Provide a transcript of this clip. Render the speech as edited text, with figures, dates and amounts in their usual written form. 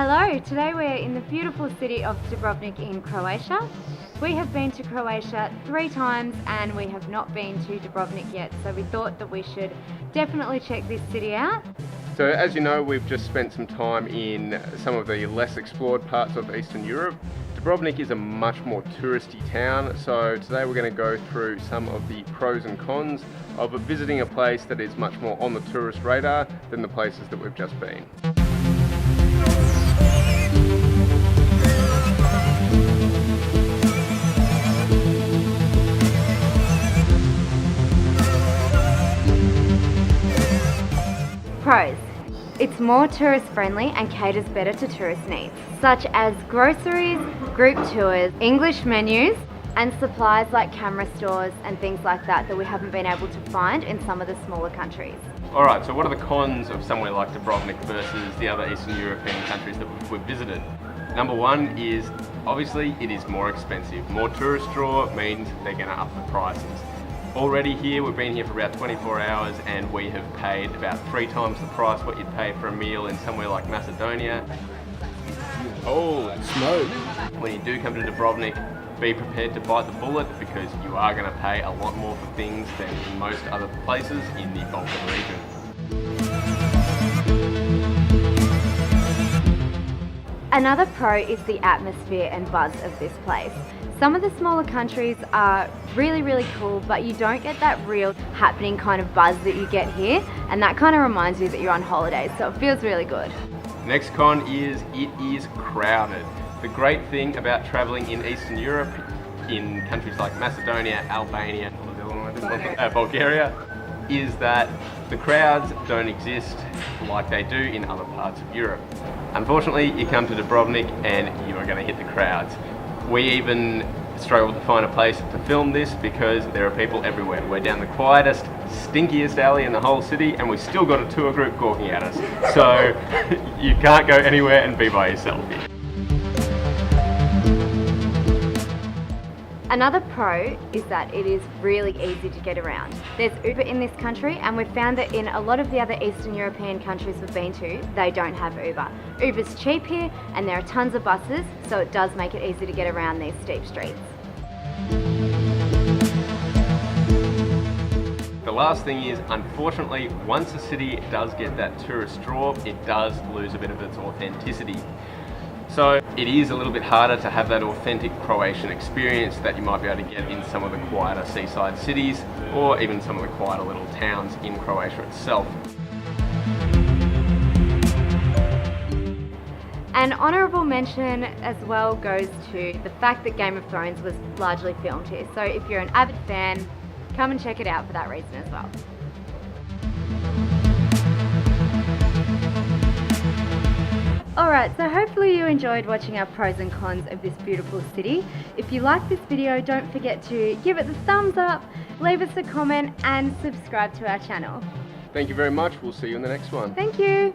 Hello, today we're in the beautiful city of Dubrovnik in Croatia. We have been to Croatia 3 times and we have not been to Dubrovnik yet, so we thought that we should definitely check this city out. So as you know, we've just spent some time in some of the less explored parts of Eastern Europe. Dubrovnik is a much more touristy town, so today we're going to go through some of the pros and cons of visiting a place that is much more on the tourist radar than the places that we've just been. Pros. It's more tourist friendly and caters better to tourist needs, such as groceries, group tours, English menus, and supplies like camera stores and things like that we haven't been able to find in some of the smaller countries. Alright, so what are the cons of somewhere like Dubrovnik versus the other Eastern European countries that we've visited? Number one is, obviously, it is more expensive. More tourist draw means they're going to up the prices. Already here, we've been here for about 24 hours and we have paid about 3 times the price what you'd pay for a meal in somewhere like Macedonia. Oh, smoke! When you do come to Dubrovnik, be prepared to bite the bullet because you are going to pay a lot more for things than in most other places in the Balkan region. Another pro is the atmosphere and buzz of this place. Some of the smaller countries are really cool, but you don't get that real happening kind of buzz that you get here, and that kind of reminds you that you're on holidays, so it feels really good. Next con is it is crowded. The great thing about traveling in Eastern Europe, in countries like Macedonia, Albania, Bulgaria, is that the crowds don't exist like they do in other parts of Europe. Unfortunately, you come to Dubrovnik and you are going to hit the crowds. We even struggled to find a place to film this because there are people everywhere. We're down the quietest, stinkiest alley in the whole city and we've still got a tour group gawking at us. So you can't go anywhere and be by yourself here. Another pro is that it is really easy to get around. There's Uber in this country and we've found that in a lot of the other Eastern European countries we've been to, they don't have Uber. Uber's cheap here and there are tons of buses, so it does make it easy to get around these steep streets. The last thing is, unfortunately, once a city does get that tourist draw, it does lose a bit of its authenticity. So it is a little bit harder to have that authentic Croatian experience that you might be able to get in some of the quieter seaside cities or even some of the quieter little towns in Croatia itself. An honourable mention as well goes to the fact that Game of Thrones was largely filmed here, so if you're an avid fan, come and check it out for that reason as well. Alright, so hopefully you enjoyed watching our pros and cons of this beautiful city. If you like this video, don't forget to give it the thumbs up, leave us a comment and subscribe to our channel. Thank you very much. We'll see you in the next one. Thank you.